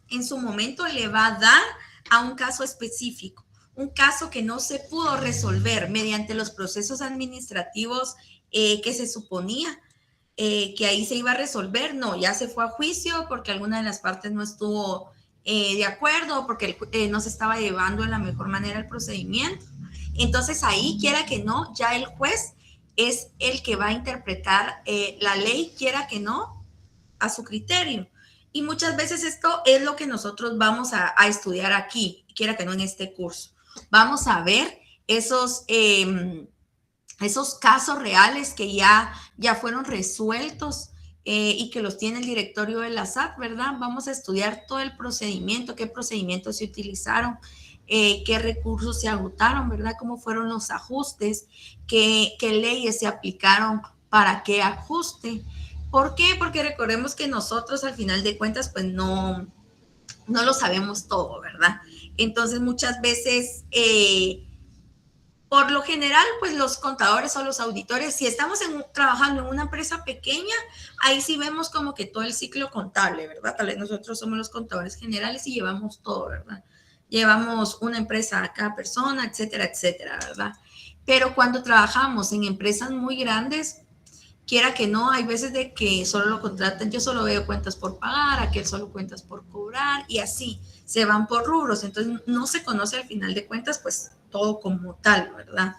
en su momento le va a dar a un caso específico, un caso que no se pudo resolver mediante los procesos administrativos que se suponía que ahí se iba a resolver. No, ya se fue a juicio porque alguna de las partes no estuvo de acuerdo, porque no se estaba llevando de la mejor manera el procedimiento. Entonces ahí, quiera que no, ya el juez es el que va a interpretar la ley, quiera que no, a su criterio. Y muchas veces esto es lo que nosotros vamos a estudiar aquí, quiera que no, en este curso. Vamos a ver esos casos reales que ya fueron resueltos y que los tiene el directorio de la SAT, ¿verdad? Vamos a estudiar todo el procedimiento, qué procedimientos se utilizaron, qué recursos se agotaron, ¿verdad? Cómo fueron los ajustes, qué leyes se aplicaron para qué ajuste. ¿Por qué? Porque recordemos que nosotros al final de cuentas pues no lo sabemos todo, ¿verdad? Entonces muchas veces por lo general, pues los contadores o los auditores, si estamos trabajando en una empresa pequeña, ahí sí vemos como que todo el ciclo contable, ¿verdad? Tal vez nosotros somos los contadores generales y llevamos todo, ¿verdad? Llevamos una empresa a cada persona, etcétera, etcétera, ¿verdad? Pero cuando trabajamos en empresas muy grandes, quiera que no, hay veces de que solo lo contratan, yo solo veo cuentas por pagar, aquel solo cuentas por cobrar y así, se van por rubros, entonces no se conoce al final de cuentas pues todo como tal, ¿verdad?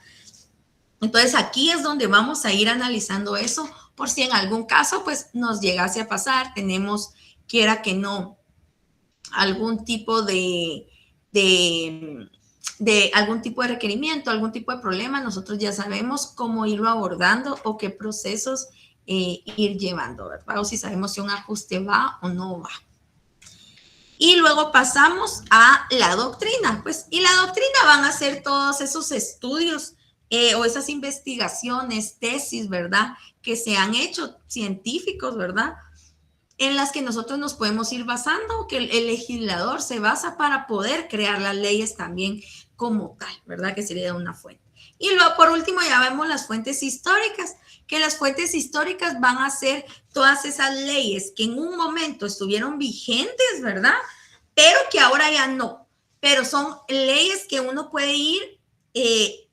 Entonces aquí es donde vamos a ir analizando eso por si en algún caso pues nos llegase a pasar, tenemos, quiera que no, algún tipo algún tipo de requerimiento, algún tipo de problema, nosotros ya sabemos cómo irlo abordando o qué procesos ir llevando, ¿verdad? O si sabemos si un ajuste va o no va. Y luego pasamos a la doctrina, pues, y la doctrina van a ser todos esos estudios o esas investigaciones, tesis, ¿verdad? Que se han hecho científicos, ¿verdad? En las que nosotros nos podemos ir basando, que el legislador se basa para poder crear las leyes también como tal, ¿verdad? Que sería una fuente. Y luego, por último, ya vemos las fuentes históricas, que las fuentes históricas van a ser todas esas leyes que en un momento estuvieron vigentes, ¿verdad? Pero que ahora ya no. Pero son leyes que uno puede ir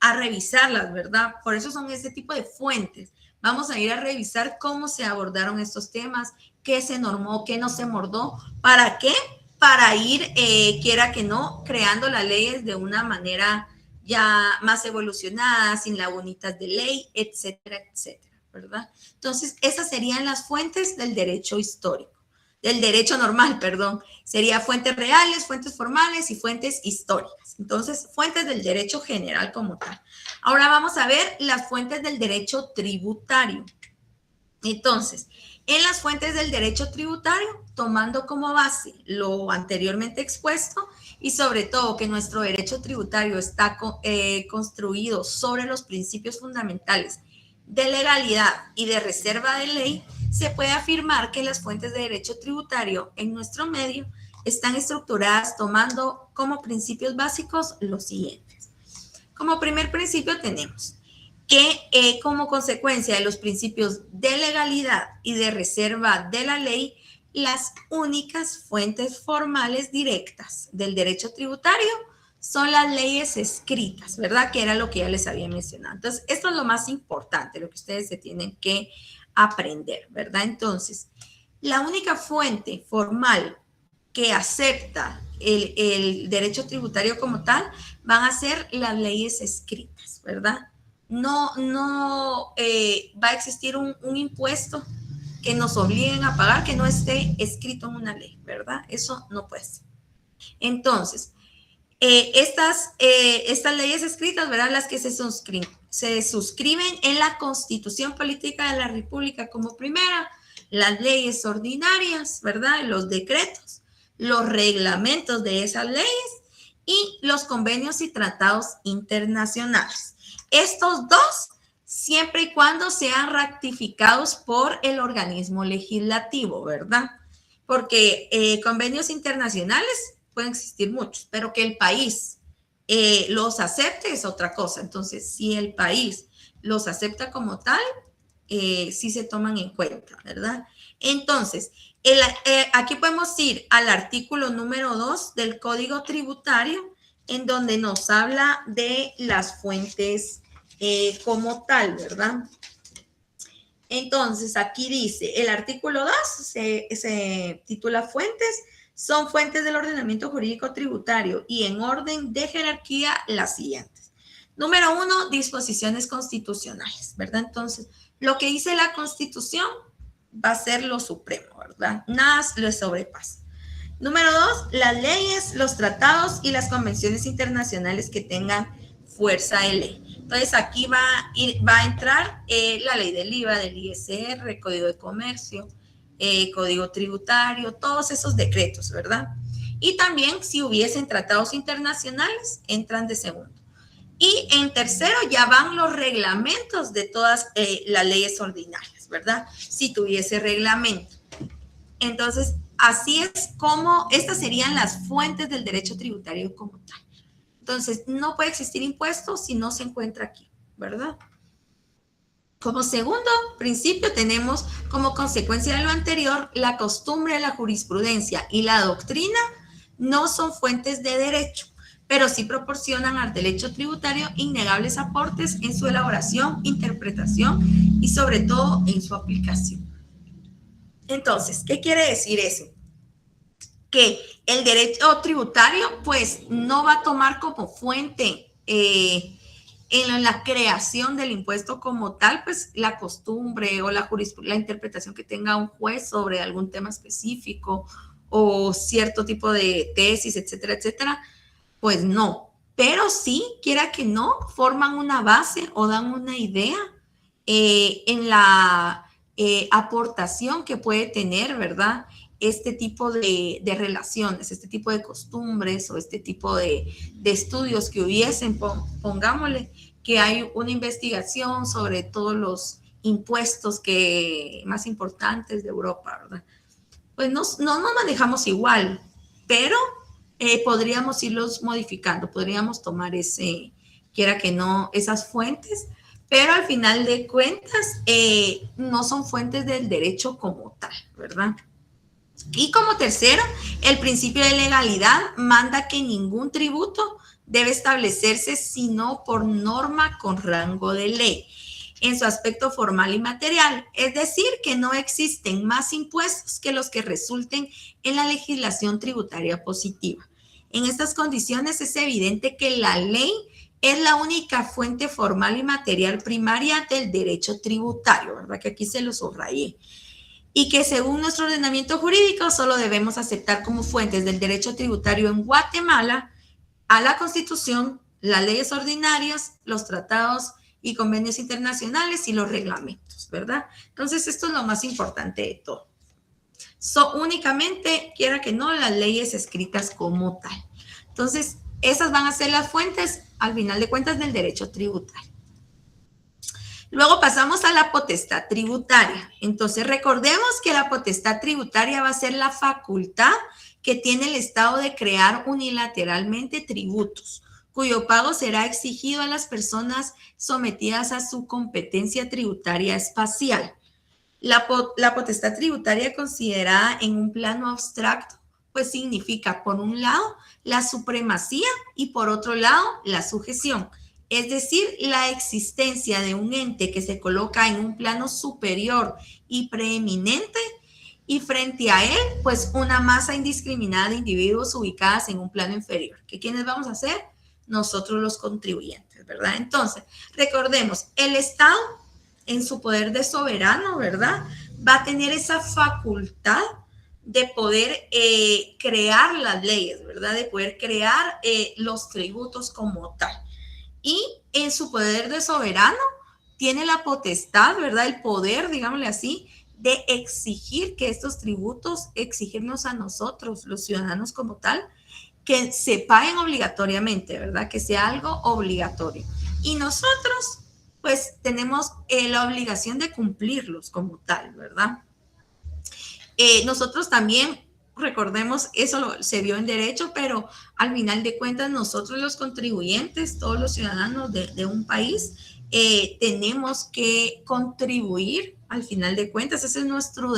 a revisarlas, ¿verdad? Por eso son ese tipo de fuentes. Vamos a ir a revisar cómo se abordaron estos temas, qué se normó, qué no se mordó, ¿para qué? Para ir, quiera que no, creando las leyes de una manera ya más evolucionada, sin lagunitas de ley, etcétera, etcétera, ¿verdad? Entonces, esas serían las fuentes del derecho histórico, del derecho normal, perdón. Sería fuentes reales, fuentes formales y fuentes históricas. Entonces, fuentes del derecho general como tal. Ahora vamos a ver las fuentes del derecho tributario. Entonces, en las fuentes del derecho tributario, tomando como base lo anteriormente expuesto y sobre todo que nuestro derecho tributario está construido sobre los principios fundamentales de legalidad y de reserva de ley, se puede afirmar que las fuentes de derecho tributario en nuestro medio están estructuradas tomando como principios básicos los siguientes. Como primer principio tenemos que como consecuencia de los principios de legalidad y de reserva de la ley, las únicas fuentes formales directas del derecho tributario son las leyes escritas, ¿verdad? Que era lo que ya les había mencionado. Entonces, esto es lo más importante, lo que ustedes se tienen que aprender, ¿verdad? Entonces, la única fuente formal que acepta el derecho tributario como tal van a ser las leyes escritas, ¿verdad? No va a existir un impuesto que nos obliguen a pagar que no esté escrito en una ley, ¿verdad? Eso no puede ser. Entonces, estas leyes escritas, ¿verdad? Las que se suscriben en la Constitución Política de la República como primera, las leyes ordinarias, ¿verdad? Los decretos, los reglamentos de esas leyes y los convenios y tratados internacionales. Estos dos, siempre y cuando sean ratificados por el organismo legislativo, ¿verdad? Porque convenios internacionales pueden existir muchos, pero que el país los acepte es otra cosa. Entonces, si el país los acepta como tal, sí se toman en cuenta, ¿verdad? Entonces, Aquí podemos ir al artículo número 2 del Código Tributario, en donde nos habla de las fuentes como tal, ¿verdad? Entonces, aquí dice, el artículo 2 se titula Fuentes, son fuentes del ordenamiento jurídico tributario y en orden de jerarquía las siguientes. Número 1, disposiciones constitucionales, ¿verdad? Entonces, lo que dice la Constitución va a ser lo supremo, ¿verdad? Nada lo sobrepasa. Número 2, las leyes, los tratados y las convenciones internacionales que tengan fuerza de ley. Entonces, aquí va a entrar la ley del IVA, del ISR, Código de Comercio, Código Tributario, todos esos decretos, ¿verdad? Y también, si hubiesen tratados internacionales, entran de segundo. Y en tercero ya van los reglamentos de todas las leyes ordinarias, ¿verdad? Si tuviese reglamento. Entonces, así es como estas serían las fuentes del derecho tributario como tal. Entonces, no puede existir impuesto si no se encuentra aquí, ¿verdad? Como segundo principio tenemos como consecuencia de lo anterior, la costumbre, la jurisprudencia y la doctrina no son fuentes de derecho, pero sí proporcionan al derecho tributario innegables aportes en su elaboración, interpretación y sobre todo en su aplicación. Entonces, ¿qué quiere decir eso? Que el derecho tributario pues no va a tomar como fuente en la creación del impuesto como tal, pues la costumbre o la interpretación que tenga un juez sobre algún tema específico o cierto tipo de tesis, etcétera, etcétera, pues no. Pero sí, quiera que no, forman una base o dan una idea en la aportación que puede tener, ¿verdad? Este tipo de relaciones, este tipo de costumbres o este tipo de estudios que hubiesen, pongámosle, que hay una investigación sobre todos los impuestos más importantes de Europa, ¿verdad? Pues no manejamos igual, pero podríamos irlos modificando, podríamos tomar quiera que no, esas fuentes, pero al final de cuentas no son fuentes del derecho como tal, ¿verdad? Y como tercero, el principio de legalidad manda que ningún tributo debe establecerse sino por norma con rango de ley en su aspecto formal y material, es decir, que no existen más impuestos que los que resulten en la legislación tributaria positiva. En estas condiciones es evidente que la ley es la única fuente formal y material primaria del derecho tributario, ¿verdad? Que aquí se lo subrayé. Y que según nuestro ordenamiento jurídico solo debemos aceptar como fuentes del derecho tributario en Guatemala a la Constitución, las leyes ordinarias, los tratados y convenios internacionales y los reglamentos, ¿verdad? Entonces, esto es lo más importante de todo. Únicamente, quiera que no, las leyes escritas como tal. Entonces, esas van a ser las fuentes, al final de cuentas, del derecho tributario. Luego pasamos a la potestad tributaria. Entonces, recordemos que la potestad tributaria va a ser la facultad que tiene el Estado de crear unilateralmente tributos, cuyo pago será exigido a las personas sometidas a su competencia tributaria espacial. La potestad tributaria considerada en un plano abstracto, pues significa, por un lado, la supremacía y por otro lado, la sujeción. Es decir, la existencia de un ente que se coloca en un plano superior y preeminente y frente a él, pues una masa indiscriminada de individuos ubicadas en un plano inferior. ¿Qué quiénes vamos a hacer? Nosotros los contribuyentes, ¿verdad? Entonces, recordemos, el Estado en su poder de soberano, ¿verdad? Va a tener esa facultad de poder crear las leyes, ¿verdad? De poder crear los tributos como tal. Y en su poder de soberano tiene la potestad, ¿verdad? El poder, digámosle así, de exigir que estos tributos, exigirnos a nosotros, los ciudadanos como tal, que se paguen obligatoriamente, ¿verdad? Que sea algo obligatorio. Y nosotros, pues, tenemos la obligación de cumplirlos como tal, ¿verdad? Nosotros también, recordemos, eso se vio en derecho, pero al final de cuentas nosotros los contribuyentes, todos los ciudadanos de un país, tenemos que contribuir al final de cuentas, ese es nuestro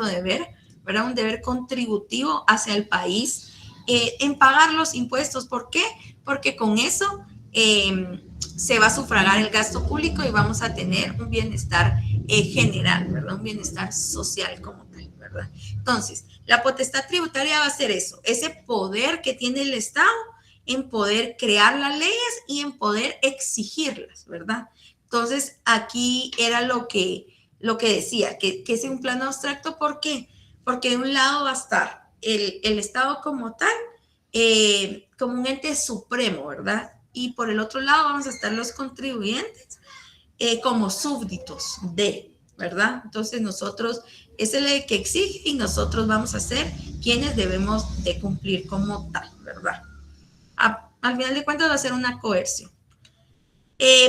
deber ¿verdad? Un deber contributivo hacia el país en pagar los impuestos. ¿Por qué? Porque con eso se va a sufragar el gasto público y vamos a tener un bienestar general, ¿verdad? Un bienestar social como tal, ¿verdad? Entonces, la potestad tributaria va a ser eso, ese poder que tiene el Estado en poder crear las leyes y en poder exigirlas, ¿verdad? Entonces, aquí era lo que decía, que es un plano abstracto. ¿Por qué? Porque de un lado va a estar el Estado como tal, como un ente supremo, ¿verdad? Y por el otro lado vamos a estar los contribuyentes como súbditos de, ¿verdad? Entonces nosotros, es el que exige y nosotros vamos a ser quienes debemos de cumplir como tal, ¿verdad? Al final de cuentas va a ser una coerción.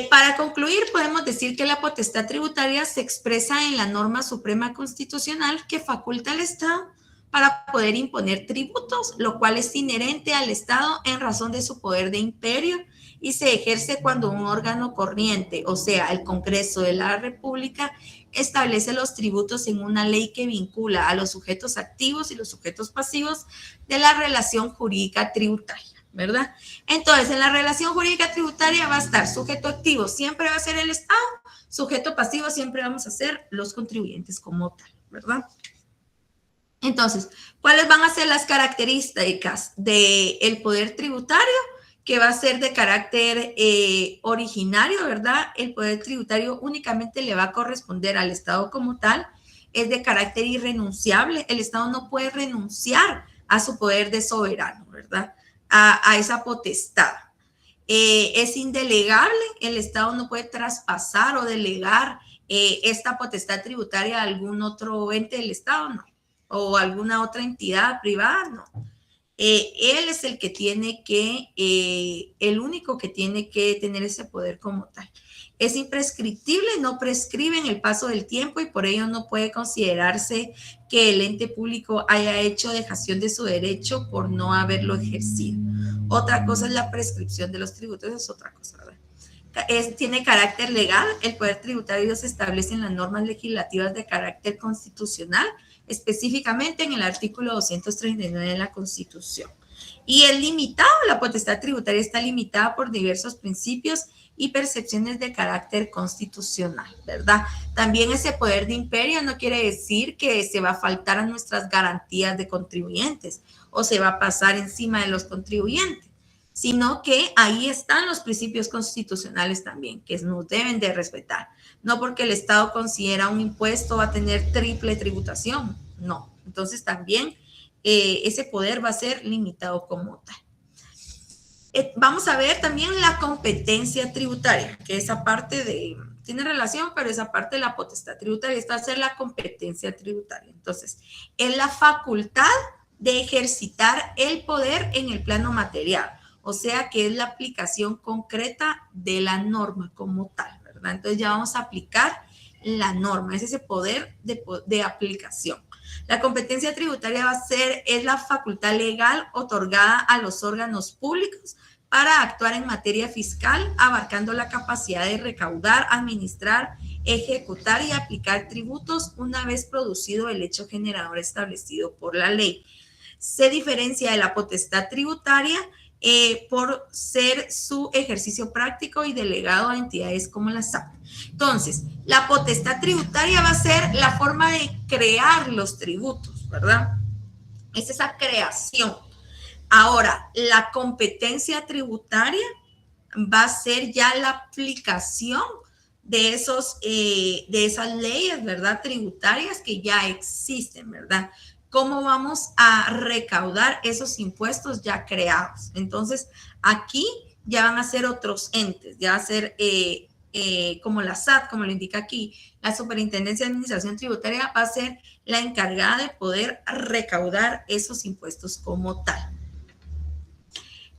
Para concluir, podemos decir que la potestad tributaria se expresa en la norma suprema constitucional que faculta al Estado para poder imponer tributos, lo cual es inherente al Estado en razón de su poder de imperio y se ejerce cuando un órgano corriente, o sea, el Congreso de la República, establece los tributos en una ley que vincula a los sujetos activos y los sujetos pasivos de la relación jurídica tributaria, ¿verdad? Entonces, en la relación jurídica tributaria va a estar sujeto activo, siempre va a ser el Estado, sujeto pasivo, siempre vamos a ser los contribuyentes como tal, ¿verdad? Entonces, ¿cuáles van a ser las características del poder tributario? Que va a ser de carácter originario, ¿verdad? El poder tributario únicamente le va a corresponder al Estado como tal, es de carácter irrenunciable, el Estado no puede renunciar a su poder de soberano, ¿verdad? A esa potestad. Es indelegable, el Estado no puede traspasar o delegar esta potestad tributaria a algún otro ente del Estado, no, o alguna otra entidad privada, no. Él es el que tiene que, el único que tiene que tener ese poder como tal. Es imprescriptible, no prescribe en el paso del tiempo y por ello no puede considerarse que el ente público haya hecho dejación de su derecho por no haberlo ejercido. Otra cosa es la prescripción de los tributos, es otra cosa, ¿verdad? Tiene carácter legal, el poder tributario se establece en las normas legislativas de carácter constitucional, específicamente en el artículo 239 de la Constitución. Y es limitado, la potestad tributaria está limitada por diversos principios y percepciones de carácter constitucional, ¿verdad? También ese poder de imperio no quiere decir que se va a faltar a nuestras garantías de contribuyentes o se va a pasar encima de los contribuyentes, sino que ahí están los principios constitucionales también, que nos deben de respetar. No porque el Estado considera un impuesto va a tener triple tributación, no. Entonces también ese poder va a ser limitado como tal. Vamos a ver también la competencia tributaria, que esa parte tiene relación, pero esa parte de la potestad tributaria, esta va a ser la competencia tributaria. Entonces, es la facultad de ejercitar el poder en el plano material, o sea que es la aplicación concreta de la norma como tal, ¿verdad? Entonces ya vamos a aplicar la norma, es ese poder de aplicación. La competencia tributaria es la facultad legal otorgada a los órganos públicos para actuar en materia fiscal, abarcando la capacidad de recaudar, administrar, ejecutar y aplicar tributos una vez producido el hecho generador establecido por la ley. Se diferencia de la potestad tributaria por ser su ejercicio práctico y delegado a entidades como la SAT. Entonces, la potestad tributaria va a ser la forma de crear los tributos, ¿verdad? Es esa creación. Ahora, la competencia tributaria va a ser ya la aplicación de esas leyes, ¿verdad? Tributarias que ya existen, ¿verdad? ¿Cómo vamos a recaudar esos impuestos ya creados? Entonces, aquí ya van a ser otros entes, ya va a ser como la SAT, como lo indica aquí, la Superintendencia de Administración Tributaria va a ser la encargada de poder recaudar esos impuestos como tal.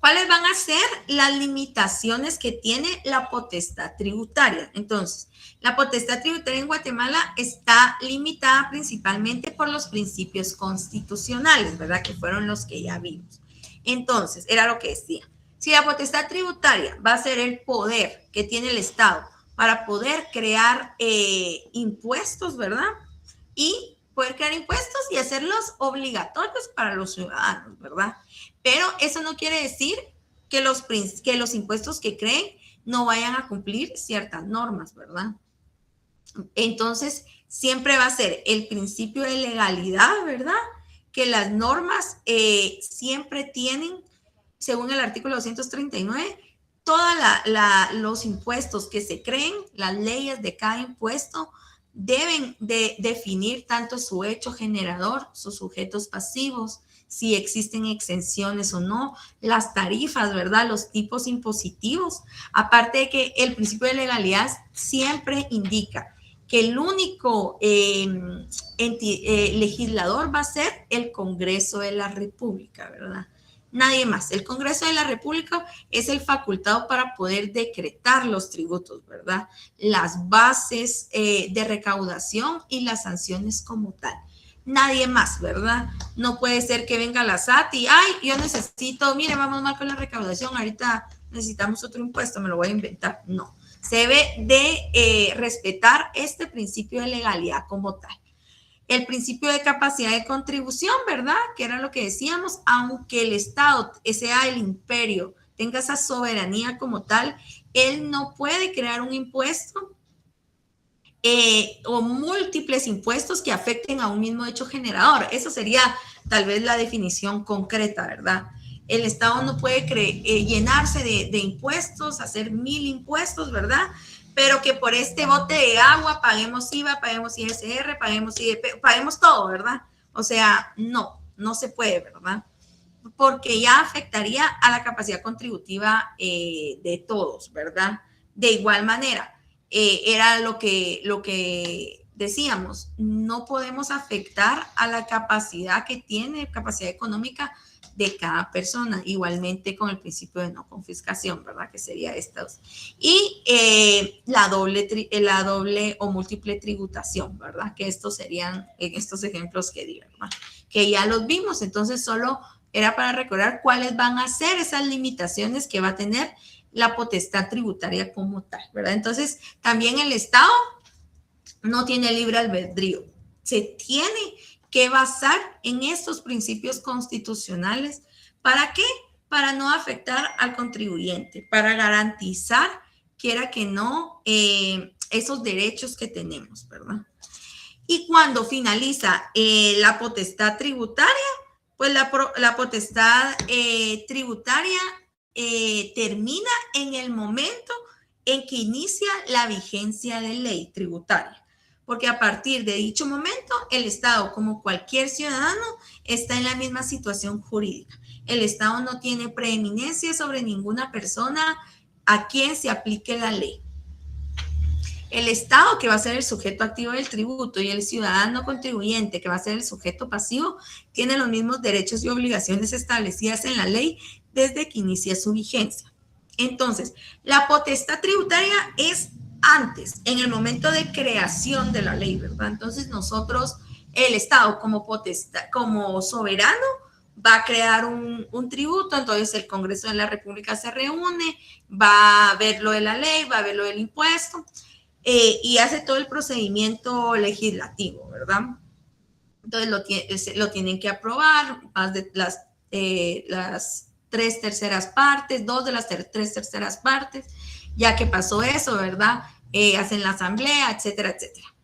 ¿Cuáles van a ser las limitaciones que tiene la potestad tributaria? Entonces, la potestad tributaria en Guatemala está limitada principalmente por los principios constitucionales, ¿verdad? Que fueron los que ya vimos. Entonces, era lo que decía. Si la potestad tributaria va a ser el poder que tiene el Estado para poder crear impuestos, ¿verdad? Y poder crear impuestos y hacerlos obligatorios para los ciudadanos, ¿verdad? Pero eso no quiere decir que los impuestos que creen no vayan a cumplir ciertas normas, ¿verdad? Entonces, siempre va a ser el principio de legalidad, ¿verdad? Que las normas siempre tienen, según el artículo 239, todos los impuestos que se creen, las leyes de cada impuesto, deben de definir tanto su hecho generador, sus sujetos pasivos, si existen exenciones o no, las tarifas, ¿verdad? Los tipos impositivos. Aparte de que el principio de legalidad siempre indica que el único legislador va a ser el Congreso de la República, ¿verdad? Nadie más. El Congreso de la República es el facultado para poder decretar los tributos, ¿verdad? Las bases de recaudación y las sanciones como tal. Nadie más, ¿verdad? No puede ser que venga la SAT y, ay, yo necesito, mire, vamos mal con la recaudación, ahorita necesitamos otro impuesto, me lo voy a inventar. No, se debe de respetar este principio de legalidad como tal. El principio de capacidad de contribución, ¿verdad? Que era lo que decíamos, aunque el Estado sea el imperio, tenga esa soberanía como tal, él no puede crear un impuesto o múltiples impuestos que afecten a un mismo hecho generador. Eso sería tal vez la definición concreta, ¿verdad? El Estado no puede llenarse de impuestos, hacer 1000 impuestos, ¿verdad? Pero que por este bote de agua paguemos IVA, paguemos ISR, paguemos IEP, paguemos todo, ¿verdad? O sea, no se puede, ¿verdad? Porque ya afectaría a la capacidad contributiva de todos, ¿verdad? De igual manera, era lo que decíamos, no podemos afectar a la capacidad que tiene, capacidad económica de cada persona, igualmente con el principio de no confiscación, ¿verdad? Que sería estos. Y la doble o múltiple tributación, ¿verdad? Que estos serían estos ejemplos que di, ¿verdad? Que ya los vimos, entonces solo era para recordar cuáles van a ser esas limitaciones que va a tener la potestad tributaria como tal, ¿verdad? Entonces, también el Estado no tiene libre albedrío, se tiene que basar en estos principios constitucionales. ¿Para qué? Para no afectar al contribuyente, para garantizar, quiera que no, esos derechos que tenemos, ¿verdad? Y cuando finaliza la potestad tributaria, pues la potestad tributaria termina en el momento en que inicia la vigencia de ley tributaria. Porque a partir de dicho momento, el Estado, como cualquier ciudadano, está en la misma situación jurídica. El Estado no tiene preeminencia sobre ninguna persona a quien se aplique la ley. El Estado, que va a ser el sujeto activo del tributo, y el ciudadano contribuyente, que va a ser el sujeto pasivo, tienen los mismos derechos y obligaciones establecidas en la ley desde que inicia su vigencia. Entonces, la potestad tributaria es antes, en el momento de creación de la ley, ¿verdad? Entonces, nosotros, el Estado como potestad, como soberano, va a crear un tributo, entonces el Congreso de la República se reúne, va a ver lo de la ley, va a ver lo del impuesto, y hace todo el procedimiento legislativo, ¿verdad? Entonces lo tienen que aprobar más de las 3/3 partes, 2 de las 3/3 partes, ya que pasó eso, ¿verdad? Hacen la asamblea, etcétera, etcétera.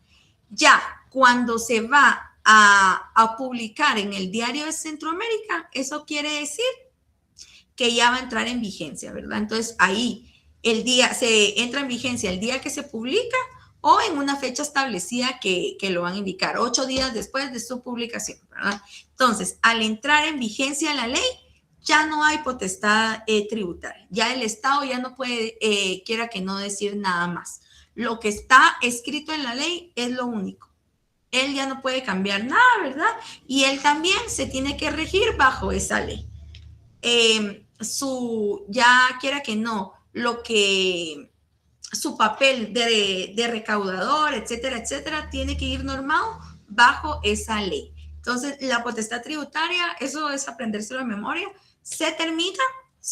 Ya cuando se va a publicar en el Diario de Centroamérica, eso quiere decir que ya va a entrar en vigencia, ¿verdad? Entonces ahí se entra en vigencia el día que se publica o en una fecha establecida que lo van a indicar, 8 días después de su publicación, ¿verdad? Entonces, al entrar en vigencia la ley, ya no hay potestad tributaria. Ya el Estado ya no puede, quiera que no, decir nada más. Lo que está escrito en la ley es lo único. Él ya no puede cambiar nada, ¿verdad? Y él también se tiene que regir bajo esa ley. Ya quiera que no, su papel de recaudador, etcétera, etcétera, tiene que ir normado bajo esa ley. Entonces, la potestad tributaria, eso es aprendérselo de memoria, se termina,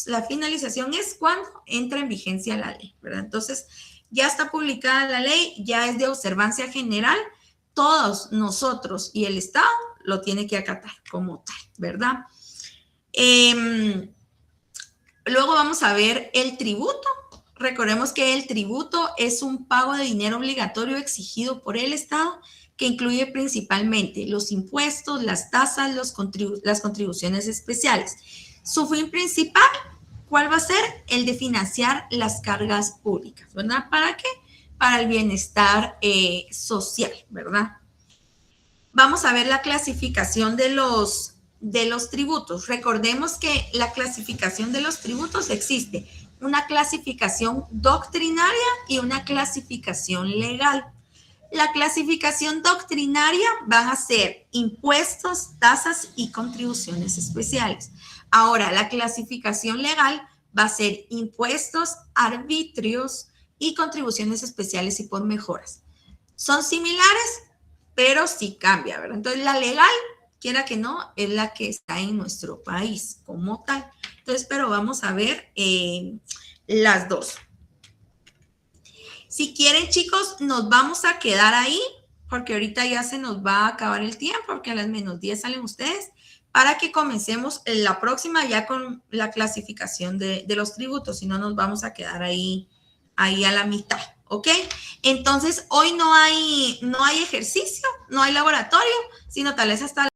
la finalización es cuando entra en vigencia la ley, ¿verdad? Entonces, ya está publicada la ley, ya es de observancia general, todos nosotros y el Estado lo tiene que acatar como tal, ¿verdad? Luego vamos a ver el tributo. Recordemos que el tributo es un pago de dinero obligatorio exigido por el Estado que incluye principalmente los impuestos, las tasas, las contribuciones especiales. Su fin principal, ¿cuál va a ser? El de financiar las cargas públicas, ¿verdad? ¿Para qué? Para el bienestar social, ¿verdad? Vamos a ver la clasificación de los tributos. Recordemos que la clasificación de los tributos existe una clasificación doctrinaria y una clasificación legal. La clasificación doctrinaria van a ser impuestos, tasas y contribuciones especiales. Ahora, la clasificación legal va a ser impuestos, arbitrios y contribuciones especiales y por mejoras. Son similares, pero sí cambia, ¿verdad? Entonces, la legal, quiera que no, es la que está en nuestro país como tal. Entonces, pero vamos a ver las dos. Si quieren, chicos, nos vamos a quedar ahí, porque ahorita ya se nos va a acabar el tiempo, porque a las -10 salen ustedes, para que comencemos la próxima ya con la clasificación de los tributos, si no nos vamos a quedar ahí a la mitad, ¿ok? Entonces, hoy no hay ejercicio, no hay laboratorio, sino tal vez hasta